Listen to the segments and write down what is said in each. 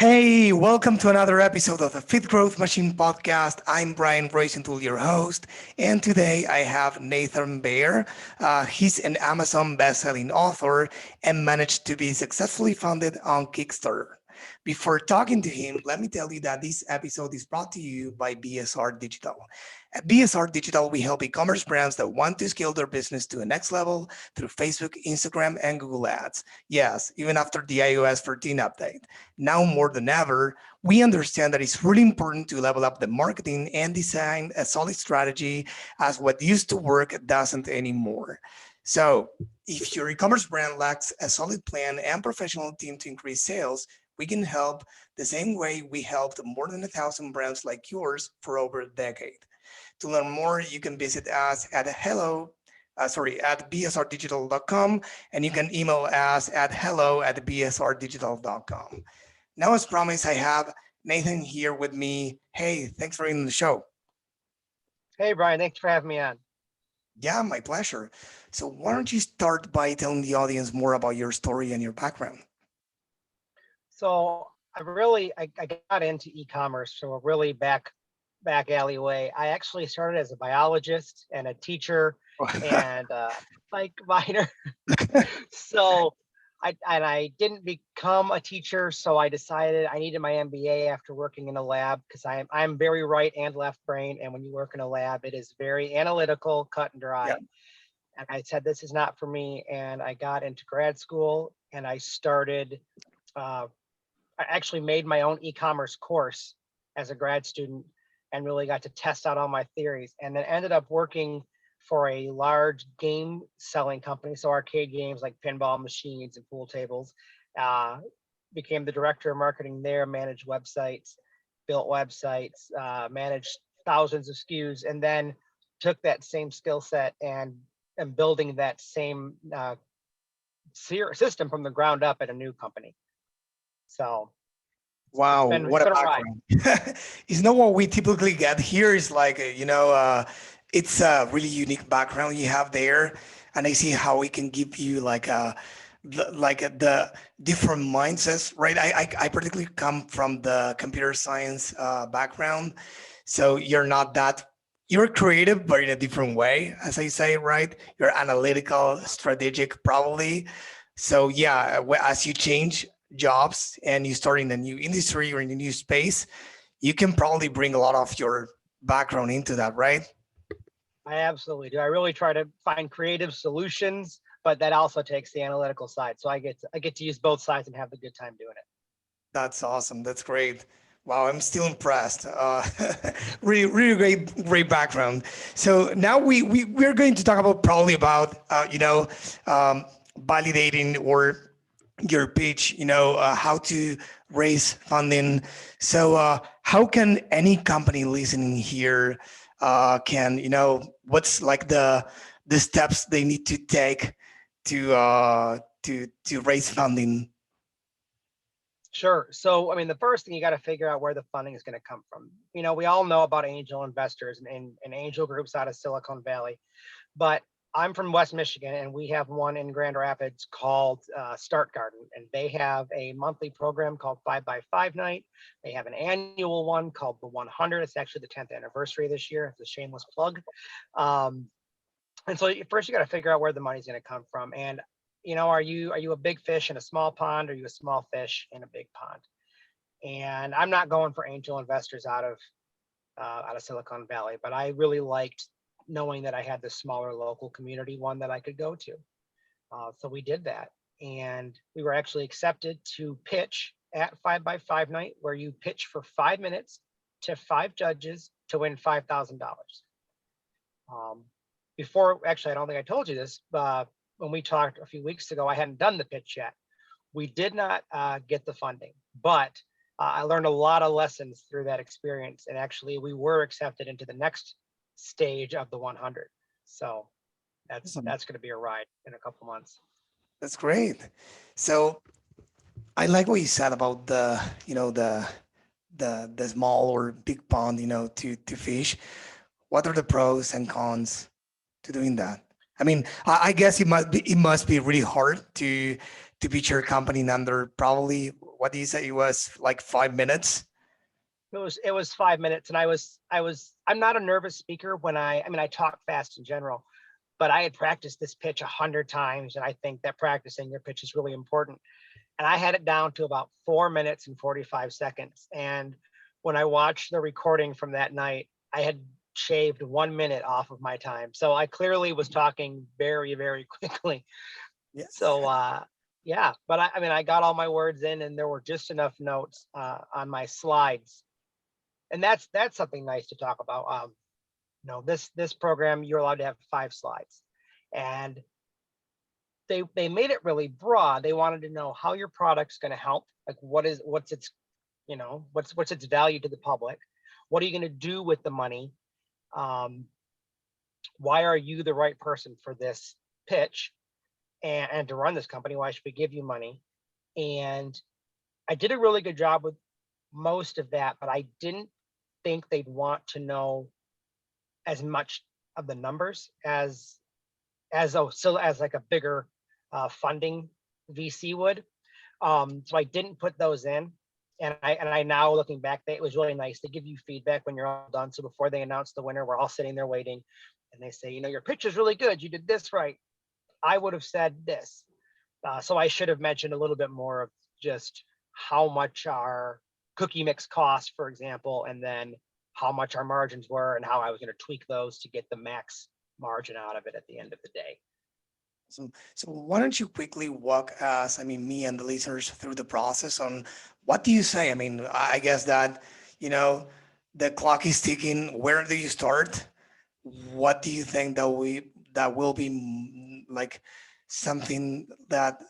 Hey, welcome to another episode of the Fit Growth Machine podcast. I'm Brian Roisentul, your host, and today I have Nathan Bair. He's an Amazon best-selling author and managed to be successfully funded on Kickstarter. Before talking to him, let me tell you that this episode is brought to you by BSR Digital. At BSR Digital, we help e-commerce brands that want to scale their business to the next level through Facebook, Instagram, and Google Ads. Yes, even after the iOS 13 update. Now more than ever, we understand that it's really important to level up the marketing and design a solid strategy, as what used to work doesn't anymore. So if your e-commerce brand lacks a solid plan and professional team to increase sales, we can help the same way we helped more than 1,000 brands like yours for over a decade. To learn more, you can visit us at at bsrdigital.com, and you can email us at hello@bsrdigital.com. Now, as promised, I have Nathan here with me. Hey, thanks for being on the show. Hey, Brian, thanks for having me on. Yeah, my pleasure. So why don't you start by telling the audience more about your story and your background? So I got into e-commerce, so a really back alleyway. I actually started as a biologist and a teacher and a bike rider. So I didn't become a teacher, so I decided I needed my MBA after working in a lab because I'm very right and left brain, and when you work in a lab, it is very analytical, cut and dry. Yeah. And I said this is not for me, and I got into grad school and I started. I actually made my own e-commerce course as a grad student and really got to test out all my theories, and then ended up working for a large game selling company. So arcade games like pinball machines and pool tables. Became the director of marketing there, managed websites, built websites, managed thousands of SKUs, and then took that same skill set and building that same system from the ground up at a new company. So wow, what a background. It's not what we typically get here. Is like, it's a really unique background you have there. And I see how we can give you the different mindsets, right? I particularly come from the computer science background. So you're creative, but in a different way, as I say, right? You're analytical, strategic, probably. So yeah, as you change jobs and you start in a new industry or in a new space, you can probably bring a lot of your background into that, right? I absolutely do. I really try to find creative solutions, but that also takes the analytical side. So I get to use both sides and have a good time doing it. That's awesome. That's great. Wow, I'm still impressed. Really great background. So now we're going to talk about probably about validating or your pitch, how to raise funding. So how can any company listening here what's like the steps they need to take to raise funding? Sure. So, I mean, the first thing you got to figure out where the funding is going to come from. We all know about angel investors and angel groups out of Silicon Valley, but I'm from West Michigan, and we have one in Grand Rapids called Start Garden, and they have a monthly program called 5x5 Night. They have an annual one called the 100. It's actually the 10th anniversary this year. It's a shameless plug. And so first you got to figure out where the money's going to come from. And are you a big fish in a small pond, or are you a small fish in a big pond? And I'm not going for angel investors out of Silicon Valley, but I really liked knowing that I had this smaller local community one that I could go to. So we did that, and we were actually accepted to pitch at 5x5 Night, where you pitch for 5 minutes to 5 judges to win $5,000. Before, actually, I don't think I told you this, when we talked a few weeks ago, I hadn't done the pitch yet. We did not get the funding, but I learned a lot of lessons through that experience, and actually we were accepted into the next stage of the 100. So that's going to be a ride in a couple months. That's great. So I like what you said about the small or big pond, to fish. What are the pros and cons to doing that? I mean, I guess it must be really hard to pitch your company under probably what do you say? It was like 5 minutes. It was 5 minutes, and I'm not a nervous speaker when I mean I talk fast in general, but I had practiced this pitch 100 times, and I think that practicing your pitch is really important. And I had it down to about 4 minutes and 45 seconds. And when I watched the recording from that night, I had shaved 1 minute off of my time. So I clearly was talking very, very quickly. Yeah. So yeah, but I mean, I got all my words in, and there were just enough notes on my slides. And that's something nice to talk about. This program, you're allowed to have 5 slides. And they made it really broad. They wanted to know how your product's going to help, like what's its value to the public, what are you going to do with the money, why are you the right person for this pitch, and to run this company, why should we give you money. And I did a really good job with most of that, but I didn't think they'd want to know as much of the numbers as like a bigger funding VC would. So I didn't put those in. And I now, looking back, it was really nice. They give you feedback when you're all done. So before they announce the winner, we're all sitting there waiting, and they say, your pitch is really good. You did this right. I would have said this. So I should have mentioned a little bit more of just how much our cookie mix cost, for example, and then how much our margins were and how I was going to tweak those to get the max margin out of it at the end of the day. So why don't you quickly walk us, me and the listeners, through the process on what do you say? I mean, I guess that, the clock is ticking. Where do you start? What do you think that will be like something that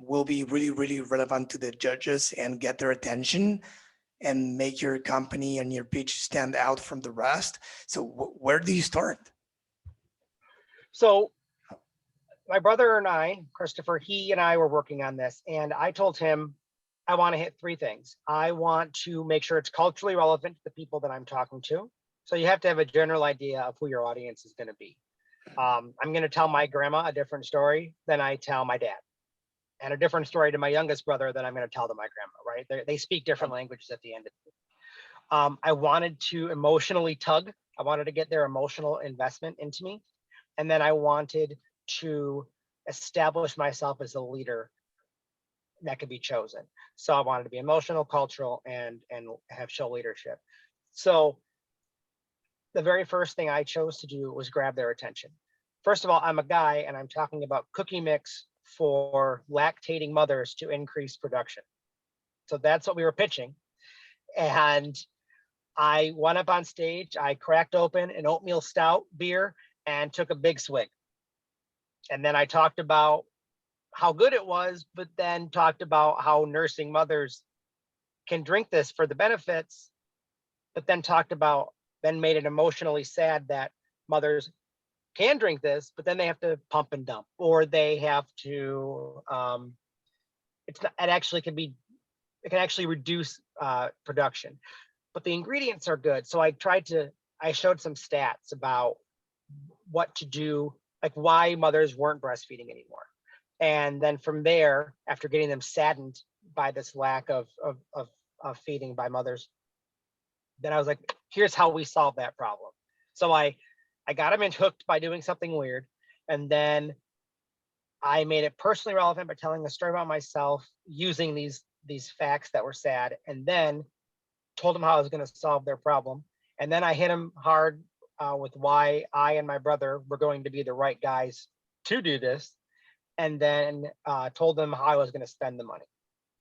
will be really, really relevant to the judges and get their attention and make your company and your pitch stand out from the rest? So where do you start? So my brother and I, Christopher, he and I were working on this, and I told him I want to hit 3 things. I want to make sure it's culturally relevant to the people that I'm talking to. So you have to have a general idea of who your audience is going to be. I'm going to tell my grandma a different story than I tell my dad, and a different story to my youngest brother than I'm going to tell to my grandma, right? They speak different languages at the end of it. I wanted to emotionally tug. I wanted to get their emotional investment into me. And then I wanted to establish myself as a leader that could be chosen. So I wanted to be emotional, cultural, and have show leadership. So the very first thing I chose to do was grab their attention. First of all, I'm a guy, and I'm talking about cookie mix for lactating mothers to increase production. So that's what we were pitching. And I went up on stage, I cracked open an oatmeal stout beer and took a big swig. And then I talked about how good it was, but then talked about how nursing mothers can drink this for the benefits, but then made it emotionally sad that mothers can drink this, but then they have to pump and dump, or they have to, it can actually reduce production, but the ingredients are good. So I showed some stats about what to do, like why mothers weren't breastfeeding anymore. And then from there, after getting them saddened by this lack of feeding by mothers, then I was like, here's how we solve that problem. So I got them hooked by doing something weird. And then I made it personally relevant by telling a story about myself using these facts that were sad, and then told them how I was going to solve their problem. And then I hit them hard with why I and my brother were going to be the right guys to do this. And then told them how I was going to spend the money.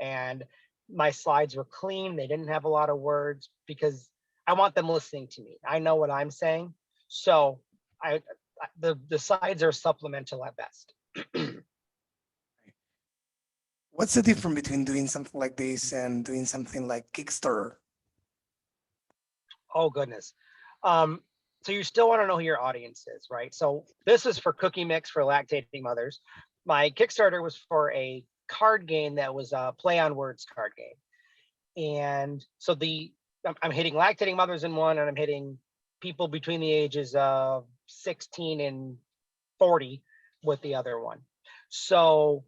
And my slides were clean. They didn't have a lot of words because I want them listening to me. I know what I'm saying. So the slides are supplemental at best. What's the difference between doing something like this and doing something like Kickstarter? Oh, goodness. So you still want to know who your audience is, right? So this is for cookie mix for lactating mothers. My Kickstarter was for a card game that was a play on words card game. And so I'm hitting lactating mothers in one, and I'm hitting people between the ages of 16 and 40 with the other one. So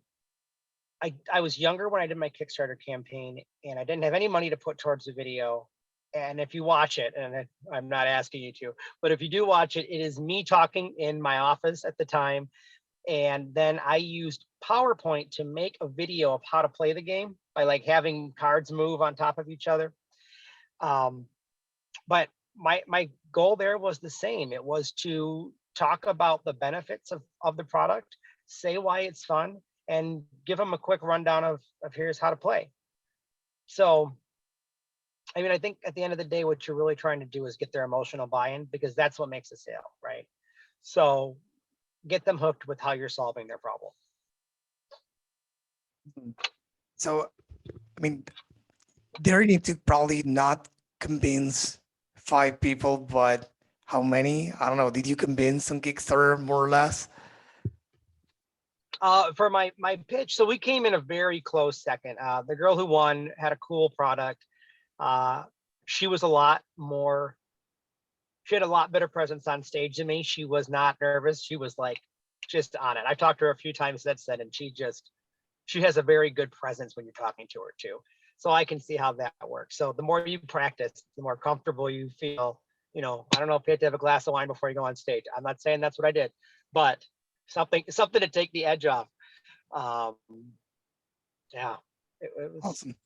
I was younger when I did my Kickstarter campaign, and I didn't have any money to put towards the video. And if you watch it, and I'm not asking you to, but if you do watch it, it is me talking in my office at the time. And then I used PowerPoint to make a video of how to play the game by like having cards move on top of each other. But my goal there was the same. It was to talk about the benefits of the product, say why it's fun, and give them a quick rundown of here's how to play. So, I mean, I think at the end of the day, what you're really trying to do is get their emotional buy-in, because that's what makes a sale, right? So get them hooked with how you're solving their problem. So, I mean, there you need to probably not convince 5 people, but how many? I don't know. Did you convince on Kickstarter more or less? For my pitch, so we came in a very close second. The girl who won had a cool product. She was a lot more, she had a lot better presence on stage than me. She was not nervous. She was like just on it. I've talked to her a few times since then, and she has a very good presence when you're talking to her too. So I can see how that works. So the more you practice, the more comfortable you feel. You know, I don't know if you have to have a glass of wine before you go on stage. I'm not saying that's what I did, but something to take the edge off. Yeah, it was. Awesome.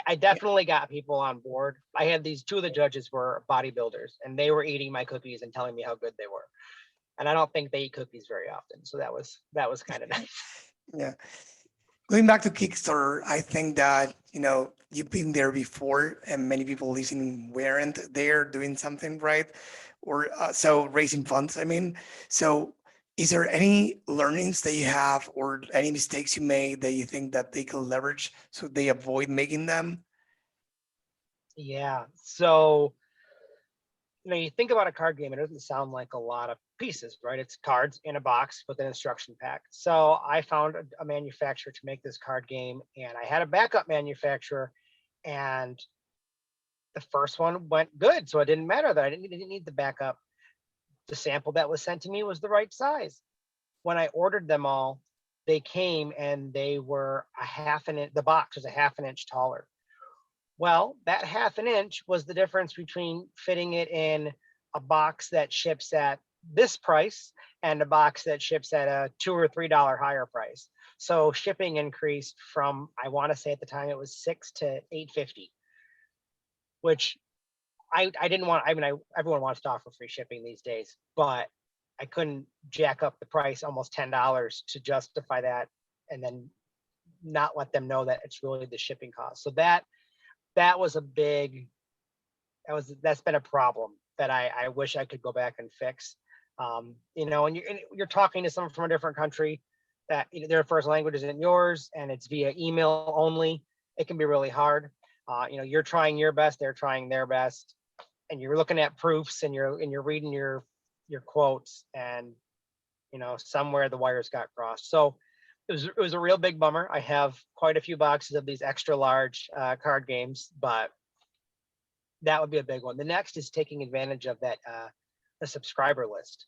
I definitely got people on board. I had two of the judges were bodybuilders, and they were eating my cookies and telling me how good they were. And I don't think they eat cookies very often, so that was kind of nice. Yeah. Going back to Kickstarter, I think that, you've been there before and many people listening weren't there doing something right, or so raising funds, I mean. So is there any learnings that you have or any mistakes you made that you think that they can leverage so they avoid making them? Yeah. So, you think about a card game, it doesn't sound like a lot of pieces, right? It's cards in a box with an instruction pack. So I found a manufacturer to make this card game, and I had a backup manufacturer, and the first one went good. So it didn't matter that I didn't need the backup. The sample that was sent to me was the right size. When I ordered them all, they came and they were a half an inch, the box was a half an inch taller. Well, that half an inch was the difference between fitting it in a box that ships at this price and a box that ships at a $2 or $3 higher price. So shipping increased from, I want to say at the time it was $6 to $8.50, which I didn't want. I mean, everyone wants to offer free shipping these days, but I couldn't jack up the price almost $10 to justify that, and then not let them know that it's really the shipping cost. So that was a big, that's been a problem that I wish I could go back and fix. And you're talking to someone from a different country that their first language isn't yours and it's via email only. It can be really hard. You're trying your best, they're trying their best, and you're looking at proofs and you're reading your quotes, and somewhere the wires got crossed. So it was a real big bummer. I have quite a few boxes of these extra large card games, but that would be a big one. The next is taking advantage of that the subscriber list.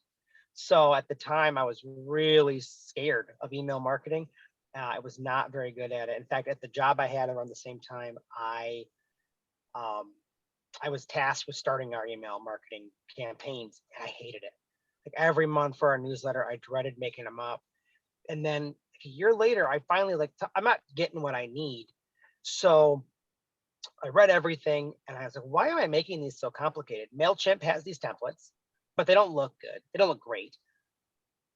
So at the time, I was really scared of email marketing. I was not very good at it. In fact, at the job I had around the same time, I was tasked with starting our email marketing campaigns, and I hated it. Like every month for our newsletter, I dreaded making them up. And then a year later, I finally I'm not getting what I need. So I read everything and I was like, why am I making these so complicated? MailChimp has these templates, but they don't look good. They don't look great.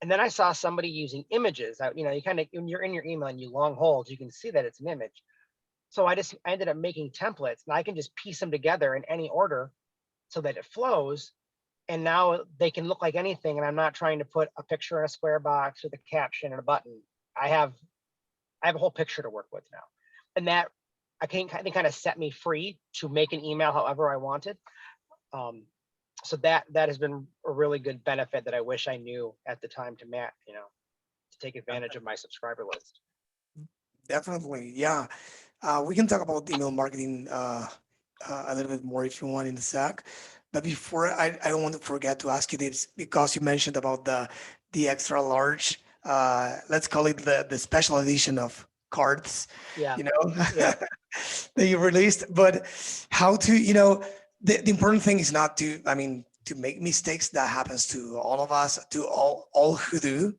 And then I saw somebody using images. You kind of, when you're in your email and you long hold, you can see that it's an image. So I ended up making templates, and I can just piece them together in any order so that it flows. And now they can look like anything. And I'm not trying to put a picture in a square box with a caption and a button. I have a whole picture to work with now. And that I think kind of set me free to make an email however I wanted. So that has been a really good benefit that I wish I knew at the time to take advantage of my subscriber list. Definitely, yeah. We can talk about email marketing a little bit more if you want in the sec. But before, I don't want to forget to ask you this, because you mentioned about the extra large. Let's call it the special edition of cards, Yeah. you know, Yeah. that you released. But how to, the important thing is not to, I mean, to make mistakes. That happens to all of us, to all who do,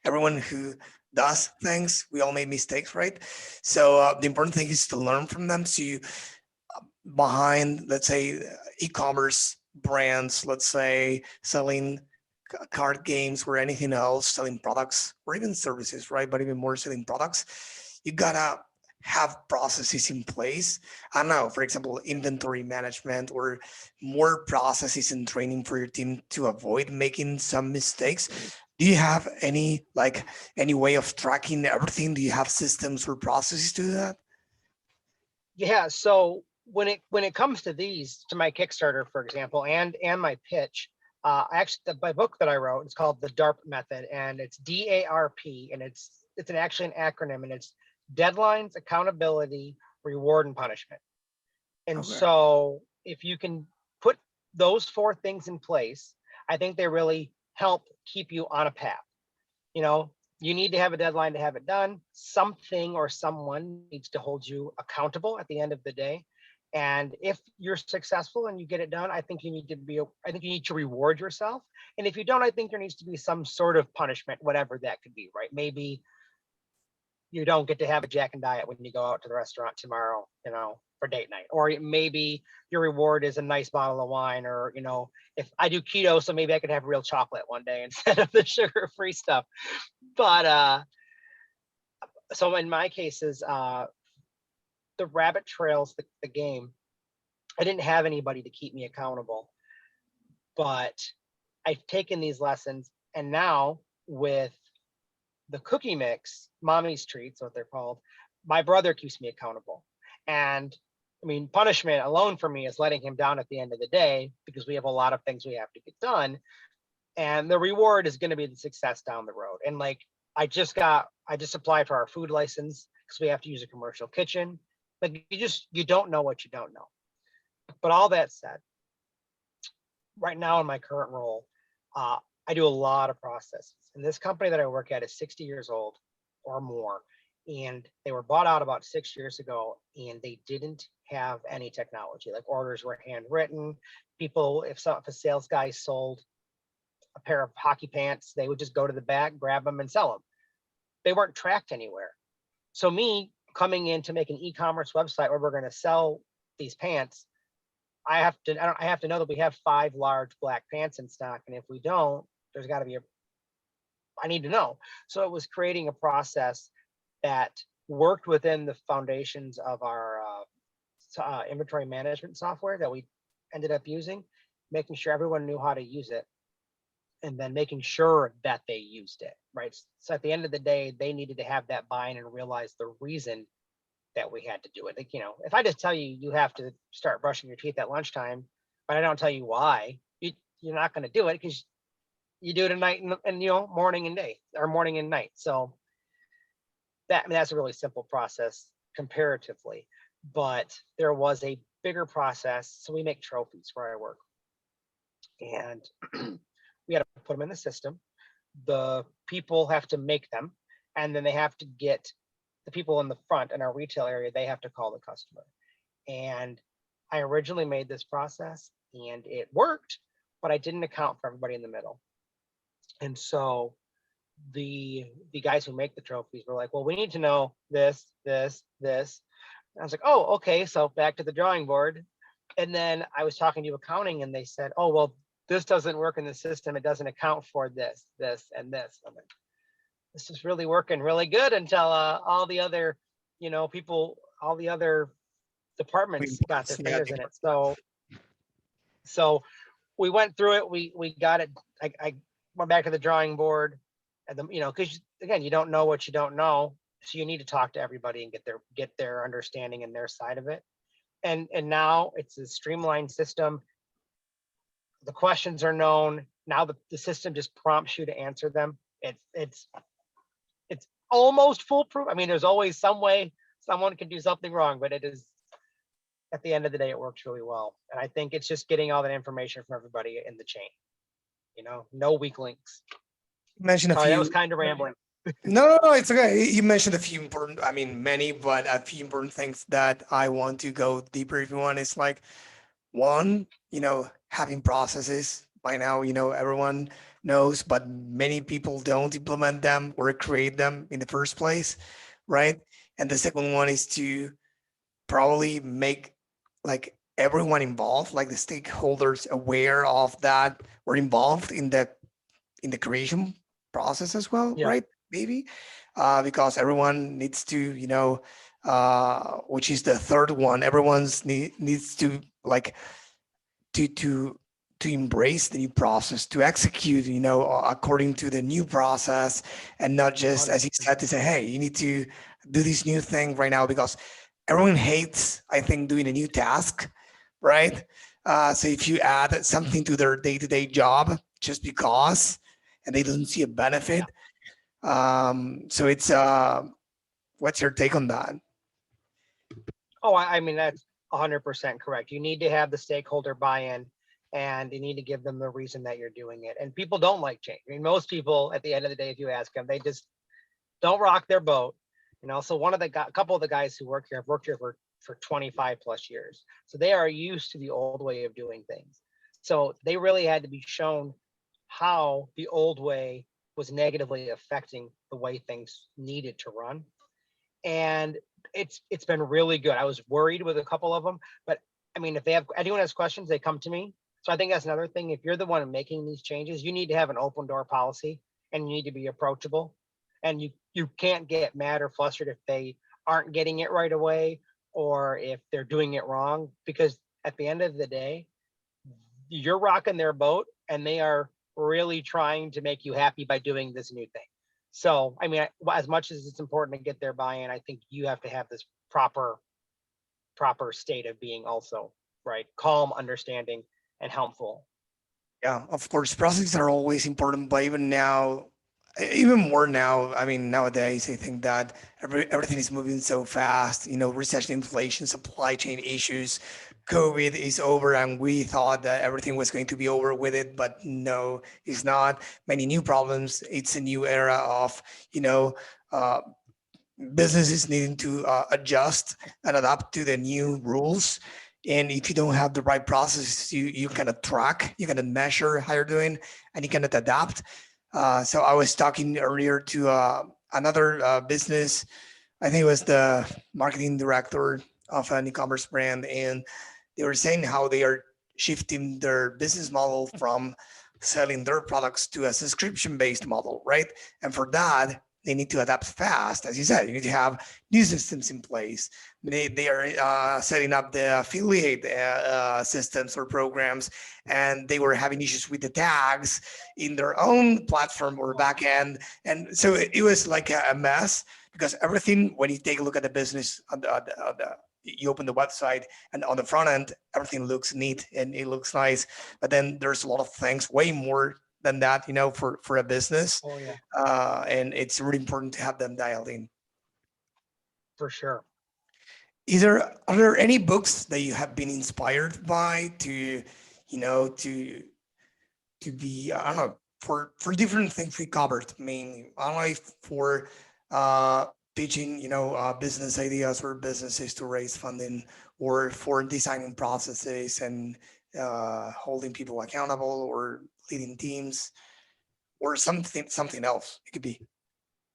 everyone who does things, we all make mistakes, right? So the important thing is to learn from them. So you, behind, let's say, e-commerce brands, let's say selling card games or anything else, selling products or even services, right? But even more selling products, you gotta have processes in place. I don't know, for example, inventory management or more processes and training for your team to avoid making some mistakes. Do you have any way of tracking everything? Do you have systems or processes to do that? Yeah. So when it comes to these, to my Kickstarter, for example, and my pitch, actually my book that I wrote, it's called the DARP method, and it's DARP, and it's actually an acronym, and it's deadlines, accountability, reward, and punishment. And Okay. so if you can put those four things in place, I think they really help keep you on a path. You know, you need to have a deadline to have it done. Something or someone needs to hold you accountable at the end of the day. And if you're successful and you get it done, I think you need to reward yourself. And if you don't, I think there needs to be some sort of punishment, whatever that could be, right? Maybe you don't get to have a Jack and Diet when you go out to the restaurant tomorrow, for date night. Or maybe your reward is a nice bottle of wine, or, if I do keto, so maybe I could have real chocolate one day instead of the sugar-free stuff. But so in my cases, the rabbit trails, the game, I didn't have anybody to keep me accountable, but I've taken these lessons, and now with the cookie mix, mommy's treats, what they're called, my brother keeps me accountable. And I mean, punishment alone for me is letting him down at the end of the day, because we have a lot of things we have to get done. And the reward is going to be the success down the road. And like, I just applied for our food license because we have to use a commercial kitchen. Like, you don't know what you don't know. But all that said, right now in my current role, I do a lot of processes. And this company that I work at is 60 years old or more. And they were bought out about 6 years ago, and they didn't have any technology. Like, orders were handwritten. People, if a sales guy sold a pair of hockey pants, they would just go to the back, grab them, and sell them. They weren't tracked anywhere. So me coming in to make an e-commerce website where we're going to sell these pants, I have to know that we have 5 large black pants in stock, and if we don't, there's got to be I need to know. So it was creating a process that worked within the foundations of our inventory management software that we ended up using, making sure everyone knew how to use it, and then making sure that they used it, right? So at the end of the day, they needed to have that buy-in and realize the reason that we had to do it. Like, if I just tell you you have to start brushing your teeth at lunchtime, but I don't tell you why, you're not going to do it, because you do it at night and morning and day, or morning and night. So that's a really simple process comparatively, but there was a bigger process. So we make trophies where I work, and we had to put them in the system. The people have to make them, and then they have to get the people in the front in our retail area, they have to call the customer. And I originally made this process and it worked, but I didn't account for everybody in the middle. And so the guys who make the trophies were like, well, we need to know this, this, this. And I was like, oh, okay. So back to the drawing board. And then I was talking to accounting, and they said, oh, well, this doesn't work in the system. It doesn't account for this, this, and this. I'm like, this is really working really good until all the other, people, all the other departments got their Yeah, fingers in it. So we went through it. We got it. I went back to the drawing board, and because again, you don't know what you don't know, so you need to talk to everybody and get their understanding and their side of it. And now it's a streamlined system. The questions are known. Now the system just prompts you to answer them. It's almost foolproof. I mean, there's always some way someone can do something wrong, but it is, at the end of the day, it works really well. And I think it's just getting all that information from everybody in the chain. No weak links. You mentioned a Sorry, that was few. kind of rambling. No, it's okay. You mentioned a few important, I mean, many, but a few important things that I want to go deeper if you want. It's like one, having processes. By now, everyone knows, but many people don't implement them or create them in the first place, right? And the second one is to probably make like everyone involved, like the stakeholders aware of that or involved in the creation process as well, Yeah, right? Maybe because everyone needs to, which is the third one. Needs to like to to to embrace the new process, to execute, according to the new process, and not just, as you said, to 100%. say, hey, you need to do this new thing right now because everyone hates, I think, doing a new task, right? So if you add something to their day-to-day job just because, and they don't see a Yeah. benefit, so it's what's your take on that? Oh, I mean, that's 100% correct. You need to have the stakeholder buy-in, and you need to give them the reason that you're doing it. And people don't like change. I mean, most people at the end of the day, if you ask them, they just don't rock their boat. So a couple of the guys who work here have worked here for 25 plus years. So they are used to the old way of doing things. So they really had to be shown how the old way was negatively affecting the way things needed to run. And it's been really good. I was worried with a couple of them, but I mean, if anyone has questions, they come to me. So I think that's another thing. If you're the one making these changes, you need to have an open door policy, and you need to be approachable. And you can't get mad or flustered if they aren't getting it right away, or if they're doing it wrong, because at the end of the day, you're rocking their boat, and they are really trying to make you happy by doing this new thing. So, I mean, as much as it's important to get their buy-in, I think you have to have this proper state of being also, right? Calm, understanding, and helpful. Yeah, of course, processes are always important, but even now, even more now, I mean, nowadays, I think that everything is moving so fast, recession, inflation, supply chain issues, COVID is over, and we thought that everything was going to be over with it, but no, it's not. Many new problems. It's a new era of, you know, uh, businesses needing to adjust and adapt to the new rules. And if you don't have the right processes, you cannot track, you cannot measure how you're doing, and you cannot adapt. So I was talking earlier to another business. I think it was the marketing director of an e-commerce brand, and they were saying how they are shifting their business model from selling their products to a subscription-based model, right? And for that, they need to adapt fast. As you said, you need to have new systems in place. They are setting up the affiliate systems or programs, and they were having issues with the tags in their own platform or backend. And so it was like a mess because everything, when you take a look at the business you open the website and on the front end, everything looks neat and it looks nice. But then there's a lot of things, way more than that, for a business. Oh yeah, And it's really important to have them dialed in. for sure. Are there any books that you have been inspired by to, you know, to be, I don't know, for different things we covered, mainly, I don't know if for uh, pitching, business ideas or businesses to raise funding, or for designing processes and holding people accountable or leading teams, or something else. It could be.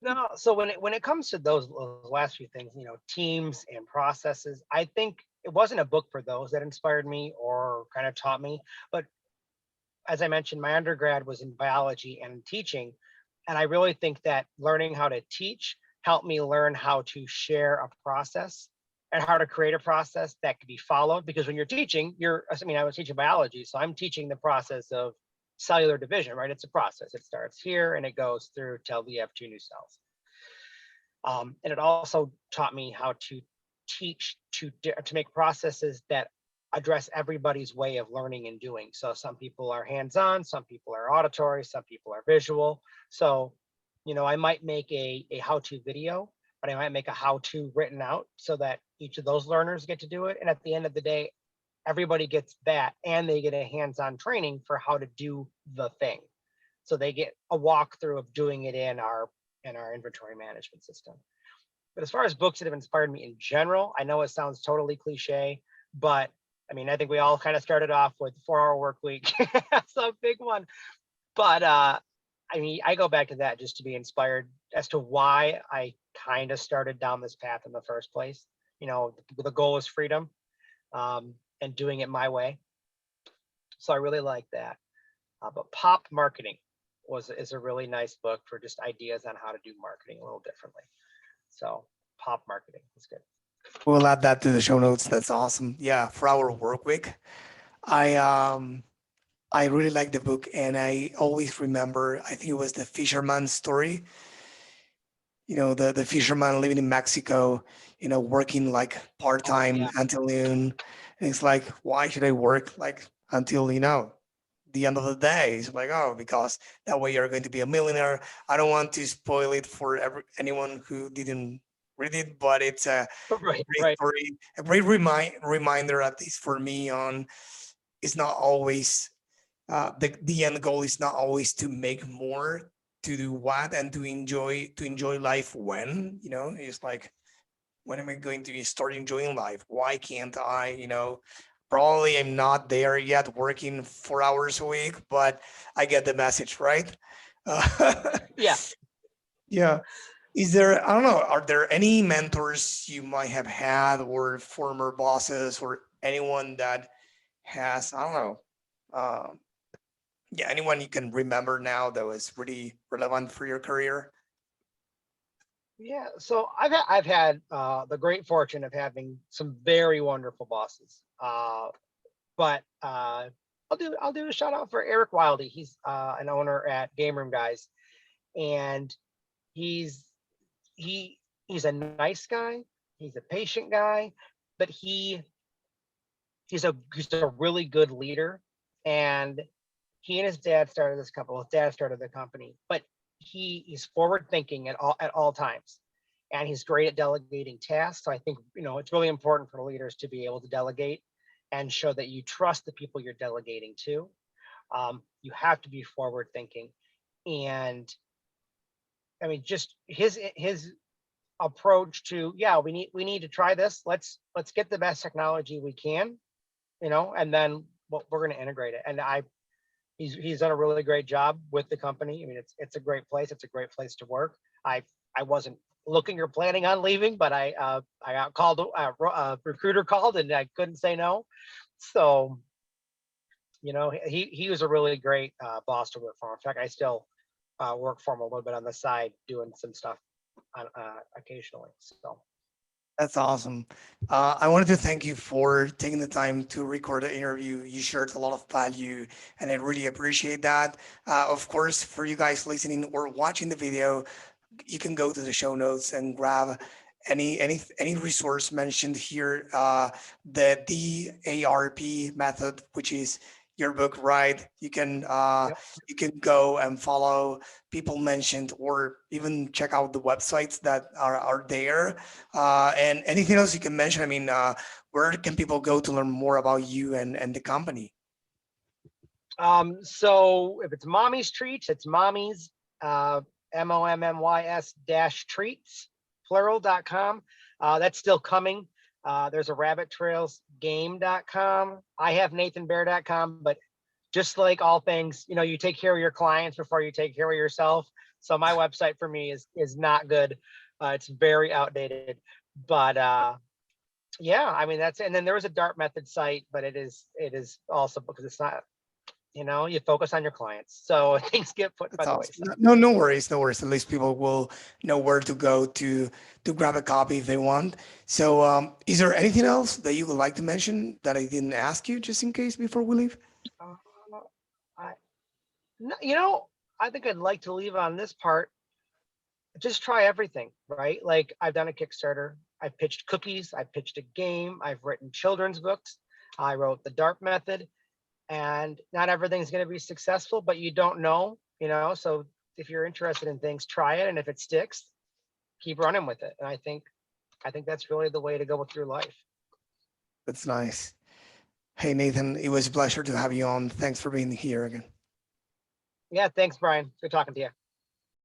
No, so when it comes to those last few things, teams and processes, I think it wasn't a book for those that inspired me or kind of taught me, but as I mentioned, my undergrad was in biology and teaching. And I really think that learning how to teach helped me learn how to share a process and how to create a process that could be followed. Because when you're teaching, I was teaching biology, so I'm teaching the process of cellular division, right? It's a process. It starts here and it goes through till we have two new cells. And it also taught me how to teach to make processes that address everybody's way of learning and doing. So some people are hands-on, some people are auditory, some people are visual. So, I might make a how-to video, but I might make a how-to written out so that each of those learners get to do it. And at the end of the day, everybody gets that, and they get a hands-on training for how to do the thing. So they get a walkthrough of doing it in our and our inventory management system. But as far as books that have inspired me in general, I know it sounds totally cliche, but I mean, I think we all kind of started off with 4-hour work week. That's a big one. But I mean, I go back to that just to be inspired as to why I kind of started down this path in the first place. You know, the goal is freedom, and doing it my way. So I really like that. But Pop Marketing is a really nice book for just ideas on how to do marketing a little differently. So Pop Marketing is good. We'll add that to the show notes. That's awesome. Yeah, for our work week, I I really like the book, and I always remember. I think it was the fisherman's story. You know, the fisherman living in Mexico. You know, working like part Oh time yeah. until noon. And it's like, why should I work like until the end of the day? It's like, oh, because that way you're going to be a millionaire. I don't want to spoil it for anyone who didn't read it, but it's a Right, great right. story, a great reminder, at least for me, on it's not always the end goal is not always to make more, to do what, and to enjoy life. When it's like, when am I going to start enjoying life? Why can't I? Probably I'm not there yet, working 4 hours a week, but I get the message, right? uh, Yeah. yeah. Is there, I don't know, are there any mentors you might have had, or former bosses, or anyone that has, I don't know, um, yeah, anyone you can remember now that was really relevant for your career? Yeah. So I've had the great fortune of having some very wonderful bosses. But I'll do a shout out for Eric Wildy. He's an owner at Game Room Guys, and he's he he's a nice guy. He's a patient guy, but he's a really good leader. And he and his dad started this company. His dad started the company, but he's forward thinking at all times, and he's great at delegating tasks. So I think it's really important for leaders to be able to delegate and show that you trust the people you're delegating to. You have to be forward thinking, and I mean, just his approach to, yeah, we need to try this. Let's get the best technology we can, and then we're going to integrate it. And he's done a really great job with the company. I mean, it's a great place. It's a great place to work. I wasn't looking or planning on leaving, but I got called. A recruiter called, and I couldn't say no. So he was a really great boss to work for. In fact, I still work for him a little bit on the side, doing some stuff occasionally. So That's awesome. I wanted to thank you for taking the time to record the interview. You shared a lot of value, and I really appreciate that. Of course, for you guys listening or watching the video, you can go to the show notes and grab any resource mentioned here. The DARP method, which is your book, right? yep. You can go and follow people mentioned, or even check out the websites that are there. And anything else you can mention? I mean, where can people go to learn more about you and the company? So if it's mommy's treats, it's mommy's mommys dash treats plural.com. That's still coming. There's a rabbit trails game.com. I have nathanbair.com, but just like all things, you take care of your clients before you take care of yourself. So my website for me is not good. It's very outdated. But yeah, I mean that's, and then there was a DART method site, but it is also because it's not, you focus on your clients. So things get put by That's the awesome. wayside. No worries, no worries. At least people will know where to go to grab a copy if they want. So, is there anything else that you would like to mention that I didn't ask you, just in case, before we leave? Uh, I, no, I think I'd like to leave on this part. Just try everything, right? Like I've done a Kickstarter. I've pitched cookies. I pitched a game. I've written children's books. I wrote the DARP method, and not everything's going to be successful, but you don't know, So if you're interested in things, try it, and if it sticks, keep running with it. And I think that's really the way to go with your life. That's nice. Hey, Nathan, it was a pleasure to have you on. Thanks for being here again. Yeah, thanks, Brian. Good talking to you.